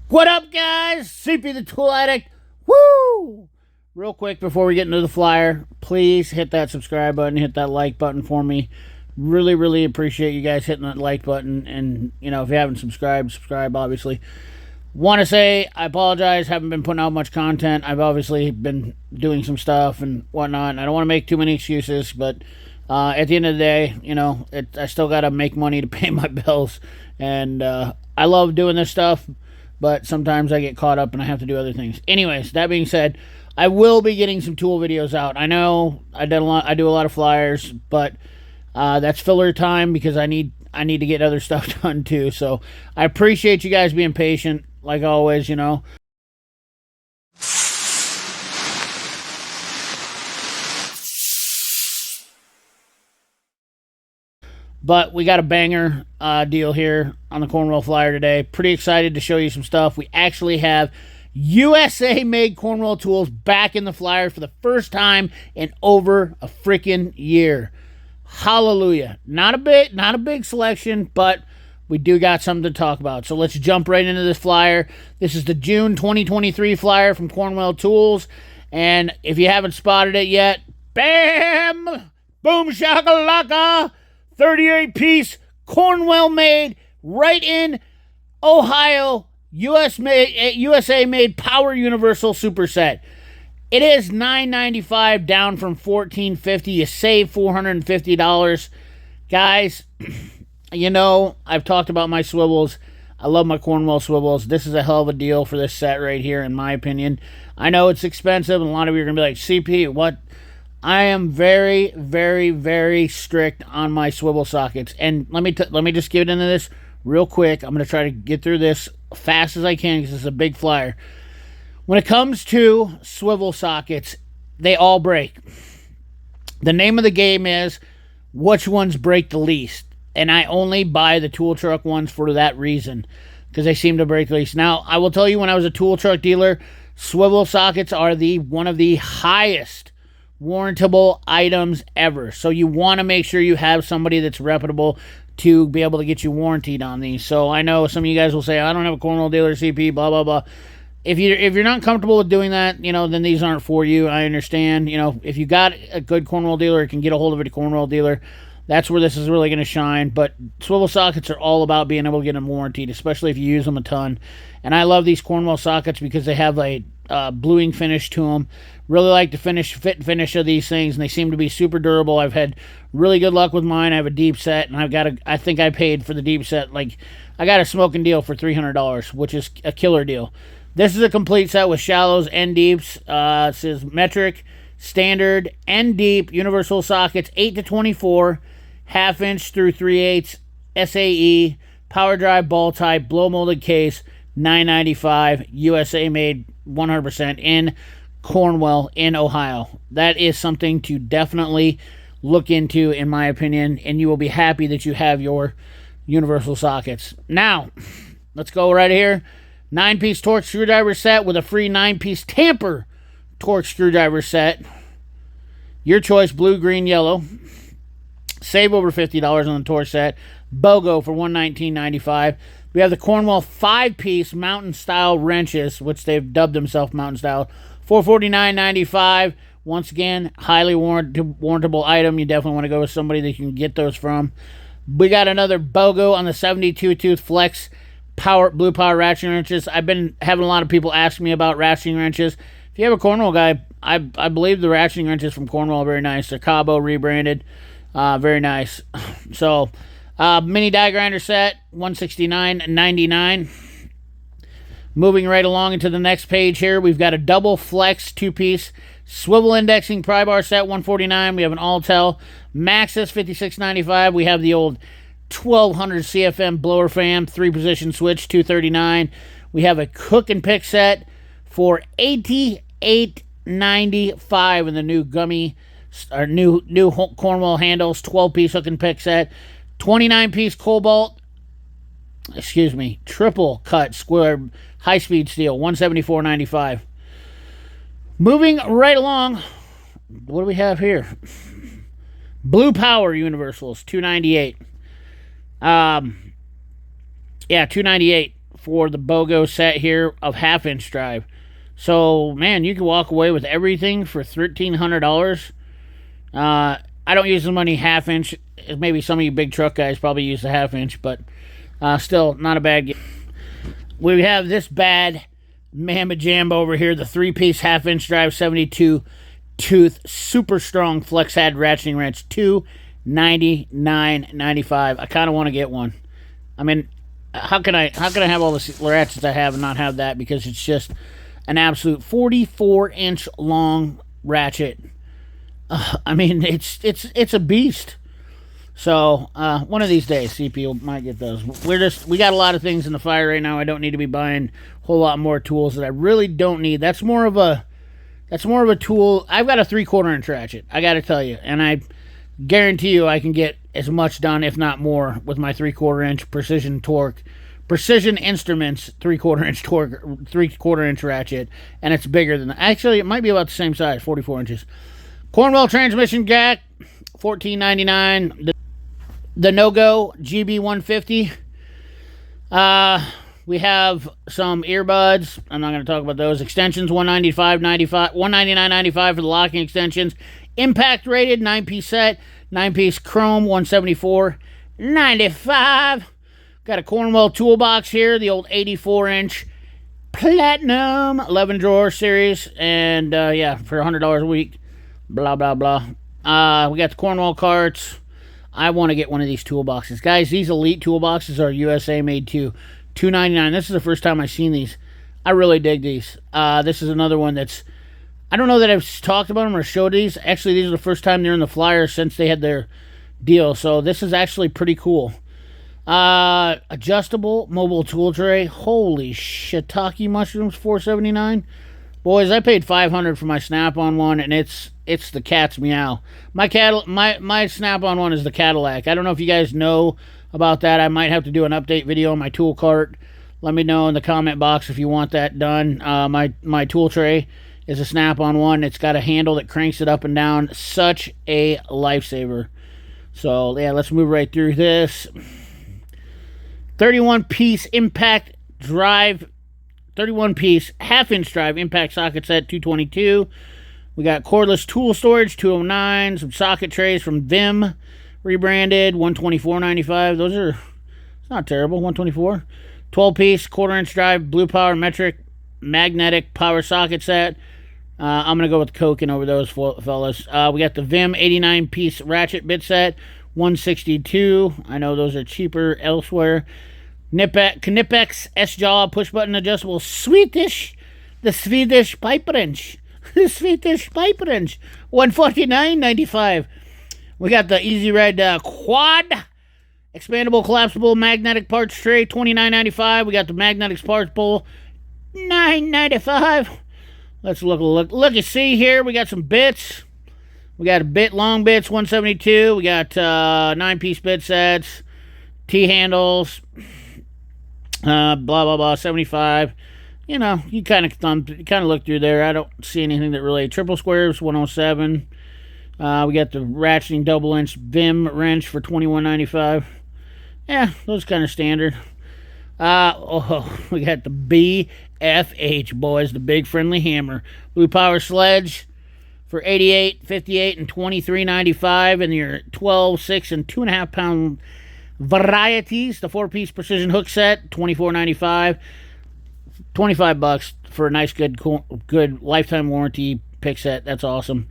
What up, guys? CP the Tool Addict. Woo! Real quick before we get into the flyer, please hit that subscribe button, hit that like button for me. Really appreciate you guys hitting that like button. And, you know, if you haven't subscribed, subscribe, obviously. Want to say I apologize, haven't been putting out much content. I've obviously been doing some stuff and whatnot. And I don't want to make too many excuses, but at the end of the day, you know, I still got to make money to pay my bills. And I love doing this stuff, but sometimes I get caught up and I have to do other things. Anyways, that being said, I will be getting some tool videos out. I know I do a lot of flyers, but that's filler time because I need to get other stuff done too. So I appreciate you guys being patient, like always, you know. But we got a banger deal here on the Cornwell Flyer today. Pretty excited to show you some stuff. We actually have USA-made Cornwell tools back in the Flyer for the first time in over a freaking year. Hallelujah. Not a big selection, but we do got something to talk about. So let's jump right into this Flyer. This is the June 2023 Flyer from Cornwell Tools. And if you haven't spotted it yet, bam! Boom shakalaka! 38-piece Cornwell made right in Ohio, USA made Power Universal Superset. It is $9.95 down from $14.50. You save $450. Guys, you know, I've talked about my swivels. I love my Cornwell swivels. This is a hell of a deal for this set right here, in my opinion. I know it's expensive, and a lot of you are going to be like, CP, what? I am very strict on my swivel sockets. And let me just get into this real quick. I'm going to try to get through this fast as I can because it's a big flyer. When it comes to swivel sockets, they all break. The name of the game is which ones break the least. And I only buy the tool truck ones for that reason, because they seem to break the least. Now, I will tell you, when I was a tool truck dealer, swivel sockets are one of the highest warrantable items ever. So you want to make sure you have somebody that's reputable to be able to get you warranted on these. So I know some of you guys will say, I don't have a Cornwell dealer CP, blah blah blah. If you're not comfortable with doing that, you know, then these aren't for you. I understand. You know, if you got a good Cornwell dealer, you can get a hold of it, a Cornwell dealer. That's where this is really going to shine. But swivel sockets are all about being able to get them warranted, especially if you use them a ton. And I love these Cornwell sockets because they have a bluing finish to them. Really like the fit and finish of these things, and they seem to be super durable. I've had really good luck with mine. I have a deep set, and I think I paid for the deep set, like, I got a smoking deal for $300, which is a killer deal. This is a complete set with shallows and deeps. It says metric, standard, and deep universal sockets, 8 to 24, half-inch through 3/8, SAE, power drive, ball type, blow molded case, $9.95, USA made 100% in Cornwell in Ohio. That is something to definitely look into, in my opinion, and you will be happy that you have your universal sockets. Now, let's go right here. 9-piece Torx screwdriver set with a free 9-piece Tamper Torx screwdriver set. Your choice, blue, green, yellow. Save over $50 on the Torx set. BOGO for $119.95. We have the Cornwell 5-piece Mountain Style wrenches, which they've dubbed themselves Mountain Style, $449.95. Once again, highly warrantable item. You definitely want to go with somebody that you can get those from. We got another BOGO on the 72-tooth Flex Blue Power ratcheting wrenches. I've been having a lot of people ask me about ratcheting wrenches. If you have a Cornwell guy, I believe the ratcheting wrenches from Cornwell are very nice. They're Cabo rebranded. Very nice. So, mini die grinder set, $169.99. Moving right along into the next page here, we've got a double flex 2-piece swivel indexing pry bar set, $149. We have an Altel Maxxis, $56.95. We have the old 1200 CFM blower fan 3-position switch, $239. We have a cook and pick set for $88.95 in the new gummy, or new Cornwell handles, 12-piece hook and pick set, 29-piece triple cut square high-speed steel, $174.95. Moving right along, what do we have here? Blue Power Universals, $298. Yeah, $298 for the BOGO set here of 1/2-inch drive. So, man, you can walk away with everything for $1,300. I don't use as many 1/2-inch as maybe some of you big truck guys probably use the 1/2-inch, but still not a bad game. We have this bad mamma jambo over here, the 3-piece 1/2-inch drive 72 tooth super strong flex head ratcheting wrench, $299.95. I kind of want to get one. I mean, how can I have all the ratchets I have and not have that, because it's just an absolute 44-inch long ratchet. I mean, it's a beast. So one of these days, CP might get those. We got a lot of things in the fire right now. I don't need to be buying a whole lot more tools that I really don't need. That's more of a tool. I've got a 3/4-inch ratchet, I got to tell you, and I guarantee you I can get as much done, if not more, with my 3/4-inch precision instruments 3/4-inch torque, 3/4-inch ratchet, and it's bigger than that. Actually, it might be about the same size, 44 inches. Cornwell transmission jack, $14.99. The no-go GB150. We have some earbuds. I'm not going to talk about those. Extensions, $199.95 for the locking extensions. Impact rated, 9-piece set, 9-piece chrome, $174.95. Got a Cornwell toolbox here, the old 84-inch platinum 11-drawer series, and yeah, for $100 a week. Blah blah blah. We got the Cornwell carts. I want to get one of these toolboxes, guys. These elite toolboxes are USA made too. $299. This is the first time I've seen these. I really dig these. This is another one that's, I don't know that I've talked about them or showed these. Actually, these are the first time they're in the flyer since they had their deal. So this is actually pretty cool. Adjustable mobile tool tray. Holy shiitake mushrooms, $4.79. Boys, I paid $500 for my Snap-on one, and it's the cat's meow. My Snap-on one is the Cadillac. I don't know if you guys know about that. I might have to do an update video on my tool cart. Let me know in the comment box if you want that done. My tool tray is a Snap-on one. It's got a handle that cranks it up and down. Such a lifesaver. So yeah, let's move right through this. 31-piece impact drive. 31-piece 1/2-inch drive impact socket set, $222. We got cordless tool storage, $209. Some socket trays from Vim, rebranded, $124.95. Those are, it's not terrible, $124. 12-piece 1/4-inch drive blue power metric magnetic power socket set. I'm going to go with Koken over those fellas. We got the Vim 89-piece ratchet bit set, $162. I know those are cheaper elsewhere. Knipex S-Jaw push-button adjustable Swedish, the Swedish pipe wrench. The Swedish pipe wrench, $149.95. We got the Easy Red Quad expandable collapsible magnetic parts tray, $29.95. We got the magnetic parts bowl, $9.95. Let's look and see here. We got some bits. We got a bit long bits, $172. We got 9-piece bit sets, T-handles, blah blah blah, $75. You know, you kind of look through there. I don't see anything that really. Triple squares, $107. We got the ratcheting double-inch Vim wrench for $21.95. Yeah, those kind of standard. We got the BFH, boys, the big friendly hammer. Blue power sledge for $88, $58, and $23.95. And your 12, 6, and 2.5 pound varieties. The 4-piece precision hook set, $24.95. $25 for a nice, good lifetime warranty pick set. That's awesome.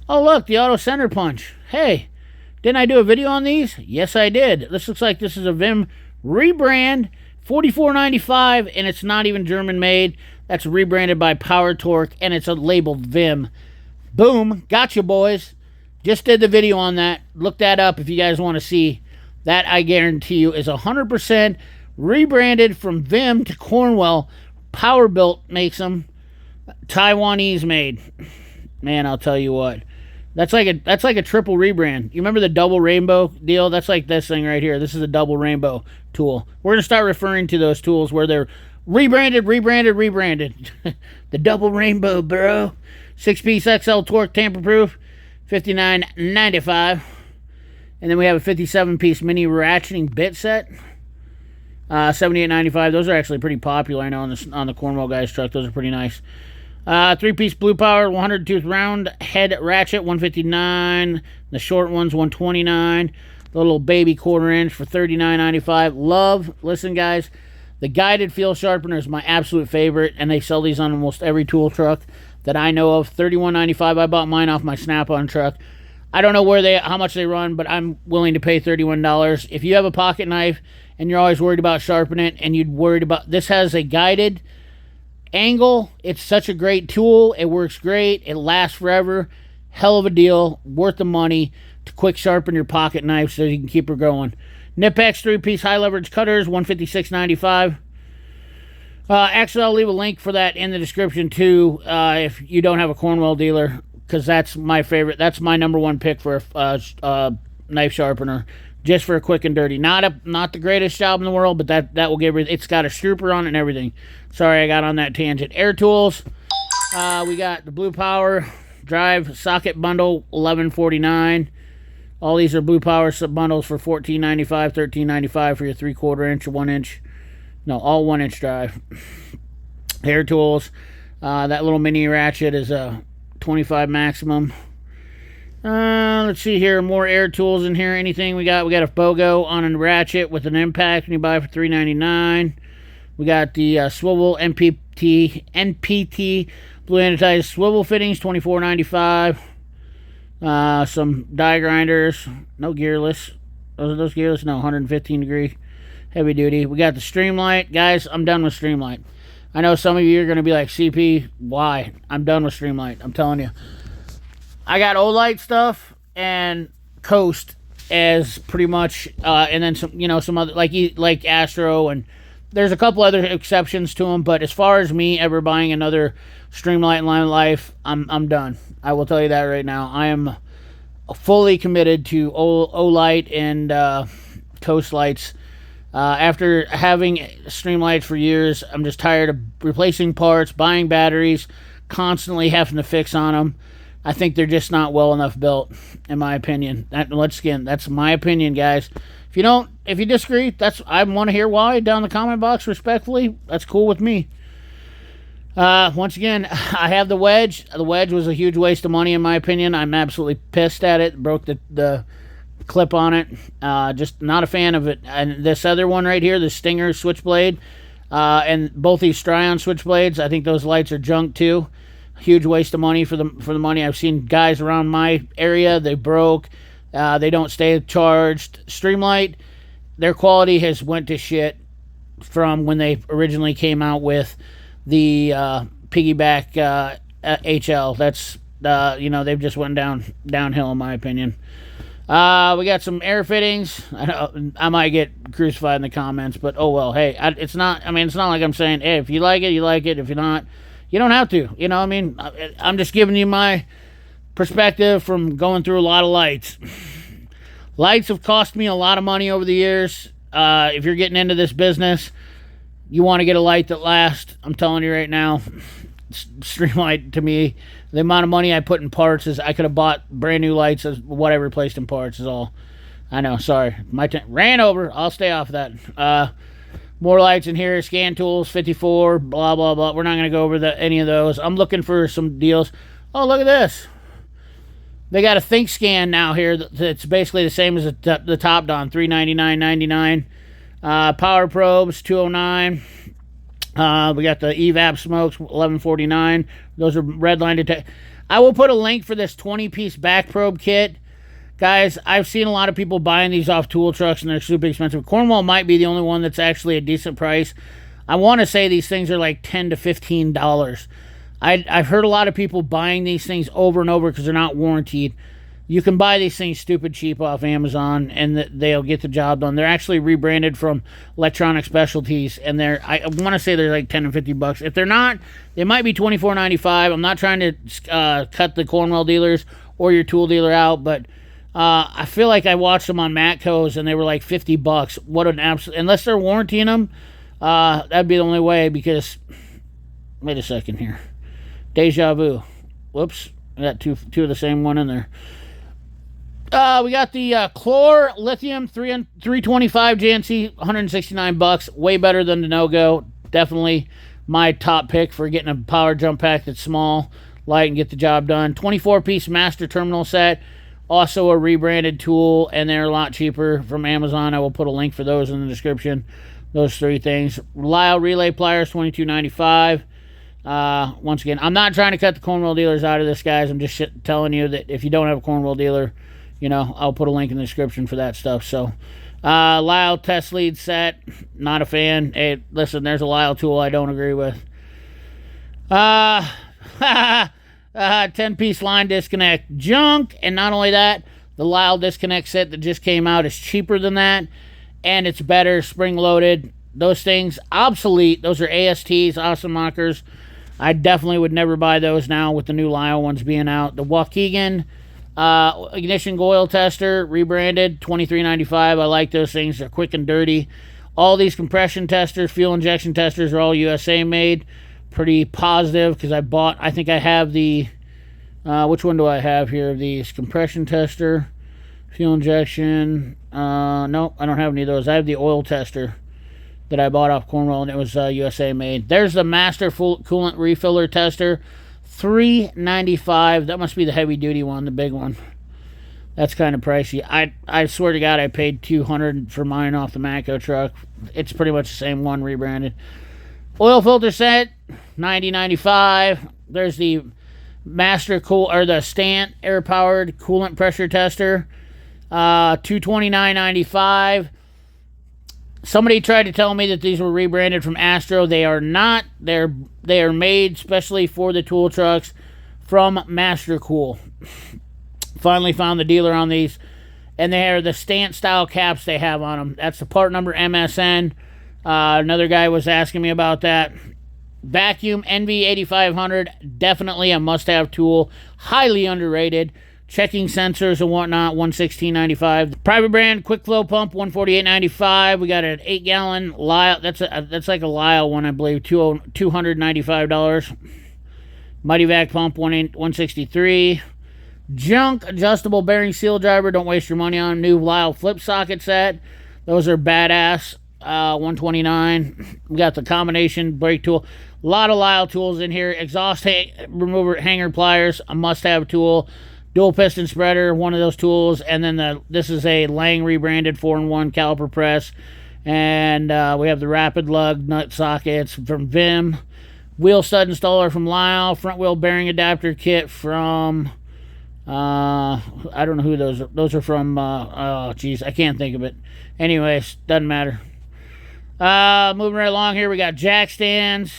Oh, look, the auto center punch. Hey, didn't I do a video on these? Yes, I did. This looks like this is a Vim rebrand, $44.95, and it's not even German made. That's rebranded by Power Torque, and it's a labeled Vim. Boom, gotcha, boys. Just did the video on that. Look that up if you guys want to see. That, I guarantee you, is 100% rebranded from Vim to Cornwell. Powerbuilt makes them. Taiwanese made. Man, I'll tell you what. That's like a triple rebrand. You remember the double rainbow deal? That's like this thing right here. This is a double rainbow tool. We're going to start referring to those tools where they're rebranded. The double rainbow, bro. 6-piece XL torque tamper-proof, $59.95. And then we have a 57-piece mini ratcheting bit set. $78.95. Those are actually pretty popular, I know, on the Cornwell guys truck. Those are pretty nice. 3-piece blue power, 100 tooth round head ratchet, $159. The short one's $129. The little baby 1/4 inch for $39.95. Listen, guys, the guided field sharpener is my absolute favorite, and they sell these on almost every tool truck that I know of. $31.95. I bought mine off my Snap-on truck. I don't know how much they run, but I'm willing to pay $31. If you have a pocket knife and you're always worried about sharpening it, and you'd worried about, this has a guided angle. It's such a great tool. It works great. It lasts forever. Hell of a deal. Worth the money to quick sharpen your pocket knife so you can keep her going. Nipex 3-piece high leverage cutters, $156.95. Actually, I'll leave a link for that in the description too, if you don't have a Cornwell dealer, because that's my favorite. That's my #1 pick for a knife sharpener, just for a quick and dirty. Not the greatest job in the world, but that will give it. It's got a strooper on it and everything. Sorry, I got on that tangent. Air tools. We got the Blue Power drive socket bundle, $11.49. All these are Blue Power bundles for $14.95, $13.95 for your 3/4 inch or 1 inch. No, all 1 inch drive. Air tools. That little mini ratchet is a 25 maximum. Let's see here. More air tools in here. Anything we got? We got a BOGO on a ratchet with an impact, and you buy it for $3.99. We got the swivel NPT blue anodized swivel fittings, $24.95. Some die grinders, no gearless. Are those gearless? No, 115 degree heavy duty. We got the Streamlight. Guys, I'm done with Streamlight. I know some of you are going to be like, CP, why? I'm done with Streamlight. I'm telling you. I got Olight stuff and Coast as pretty much, and then some other, like Astro, and there's a couple other exceptions to them, but as far as me ever buying another Streamlight in Line Life, I'm done. I will tell you that right now. I am fully committed to Olight and Coast lights. After having Streamlights for years, I'm just tired of replacing parts, buying batteries, constantly having to fix on them. I think they're just not well enough built, in my opinion. That's my opinion, guys. If you disagree, I want to hear why down in the comment box, respectfully. That's cool with me. Once again, I have the wedge. The wedge was a huge waste of money, in my opinion. I'm absolutely pissed at it. Broke the clip on it. Just not a fan of it. And this other one right here, the Stinger switchblade, and both these Stryon switchblades, I think those lights are junk too. Huge waste of money for the money. I've seen guys around my area, they broke. They don't stay charged. Streamlight, their quality has went to shit from when they originally came out with the piggyback HL. That's they've just went downhill, in my opinion. We got some air fittings. I might get crucified in the comments, but oh well. Hey, it's not like I'm saying, hey, if you like it, you like it. If you're not, you don't have to. I'm just giving you my perspective from going through a lot of lights. Lights have cost me a lot of money over the years. If you're getting into this business, you want to get a light that lasts. I'm telling you right now, Streamlight, to me, the amount of money I put in parts is I could have bought brand new lights as what I replaced in parts is all. I know, sorry. My ran over. I'll stay off that. More lights in here. Scan tools, 54, blah, blah, blah. We're not going to go over any of those. I'm looking for some deals. Oh, look at this. They got a Think Scan now here that's basically the same as the Top Don, $399.99. Power probes, $209. We got the evap smokes, $11.49. Those are red line detect. I will put a link for this 20-piece back probe kit. Guys, I've seen a lot of people buying these off tool trucks, and they're super expensive. Cornwell might be the only one that's actually a decent price. I want to say these things are like $10 to $15. I've heard a lot of people buying these things over and over because they're not warranted. You can buy these things stupid cheap off Amazon, and they'll get the job done. They're actually rebranded from Electronic Specialties, and I want to say they're like $10 and $50. If they're not, they might be $24.95. I'm not trying to cut the Cornwell dealers or your tool dealer out, but I feel like I watched them on Matco's, and they were like $50. What an absolute... Unless they're warrantying them, that'd be the only way, because... Wait a second here. Deja vu. Whoops. I got two of the same one in there. We got the Chlor Lithium 325 JNC, $169. Way better than the No-Go. Definitely my top pick for getting a power jump pack that's small, light, and get the job done. 24-piece master terminal set. Also a rebranded tool, and they're a lot cheaper from Amazon. I will put a link for those in the description. Those three things. Lyle relay pliers, $22.95. Once again, I'm not trying to cut the Cornwell dealers out of this, guys. I'm just telling you that if you don't have a Cornwell dealer, you know, I'll put a link in the description for that stuff. So, Lyle test lead set, not a fan. Hey, listen, there's a Lyle tool I don't agree with. 10-piece line disconnect, junk. And not only that, the Lyle disconnect set that just came out is cheaper than that, and it's better, spring-loaded. Those things, obsolete. Those are ASTs, awesome mockers. I definitely would never buy those now with the new Lyle ones being out. The Waukegan ignition oil tester, rebranded, $23.95. I like those things. They're quick and dirty. All these compression testers, fuel injection testers are all USA made. Pretty positive because I think I have the, which one do I have here of these? Compression tester, fuel injection. No, I don't have any of those. I have the oil tester that I bought off Cornwell, and it was USA made. There's the master full coolant refiller tester, $3.95. That must be the heavy duty one, the big one. That's kind of pricey. I swear to God, I paid $200 for mine off the Matco truck. It's pretty much the same one, rebranded. Oil filter set, $90.95. There's the master the Stant air powered coolant pressure tester, $229.95. Somebody tried to tell me that these were rebranded from Astro. They are not. They are made specially for the tool trucks from Master Cool. Finally found the dealer on these, and they are the Stant style caps they have on them. That's the part number MSN. Another guy was asking me about that. Vacuum NV8500, definitely a must-have tool. Highly underrated. Checking sensors and whatnot, $116.95. Private brand quick flow pump, $148.95. We got an 8-gallon Lyle. That's like a Lyle one, I believe. $295. Mighty Vac pump, $163. Junk adjustable bearing seal driver. Don't waste your money on new Lyle flip socket set. Those are badass. $129. We got the combination brake tool. A lot of Lyle tools in here. Exhaust remover hanger pliers, a must-have tool. Dual piston spreader, one of those tools. And then this is a Lang rebranded 4-in-1 caliper press. And we have the rapid lug nut sockets from Vim. Wheel stud installer from Lyle. Front wheel bearing adapter kit from I don't know who those are. Those are from oh geez, I can't think of it. Anyways, doesn't matter. Moving right along here, we got jack stands.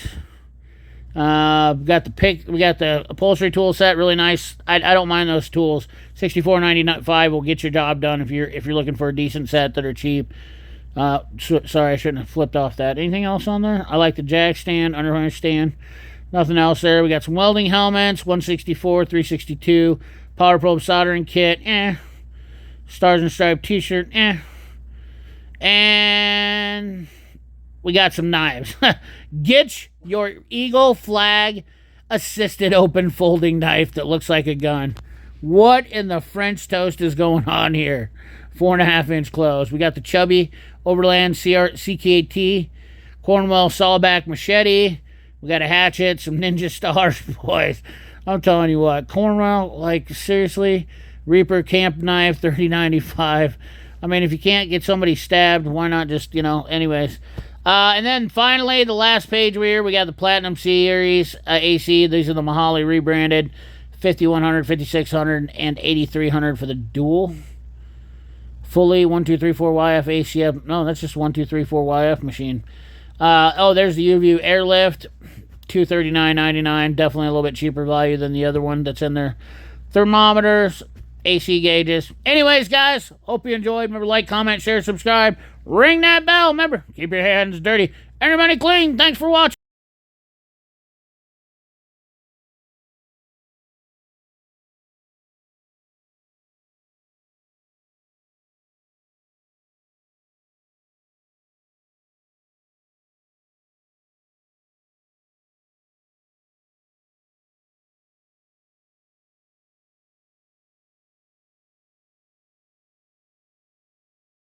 We got the upholstery tool set, really nice. I don't mind those tools. $64.95 will get your job done if you're looking for a decent set that are cheap. Sorry, I shouldn't have flipped off that. Anything else on there? I like the jack stand, underharness stand. Nothing else there. We got some welding helmets, 164, 362. Power probe soldering kit, Stars and Stripe t-shirt, And we got some knives. Get your Eagle flag assisted open folding knife that looks like a gun. What in the French toast is going on here? 4.5-inch close. We got the Chubby Overland CKT Cornwell Sawback machete. We got a hatchet, some Ninja Stars, boys. I'm telling you what, Cornwell, like seriously, Reaper camp knife, $30.95. I mean, if you can't get somebody stabbed, why not just, anyways. And then finally, the last page here, we got the Platinum Series AC. These are the Mahali rebranded, 5100, 5600, and 8300 for the dual. Fully 1234 YF ACF. No, that's just 1234 YF machine. There's the UView Airlift, $239.99. Definitely a little bit cheaper value than the other one that's in there. Thermometers, AC gauges. Anyways, guys, hope you enjoyed. Remember, like, comment, share, subscribe. Ring that bell. Remember, keep your hands dirty and your money clean. Thanks for watching.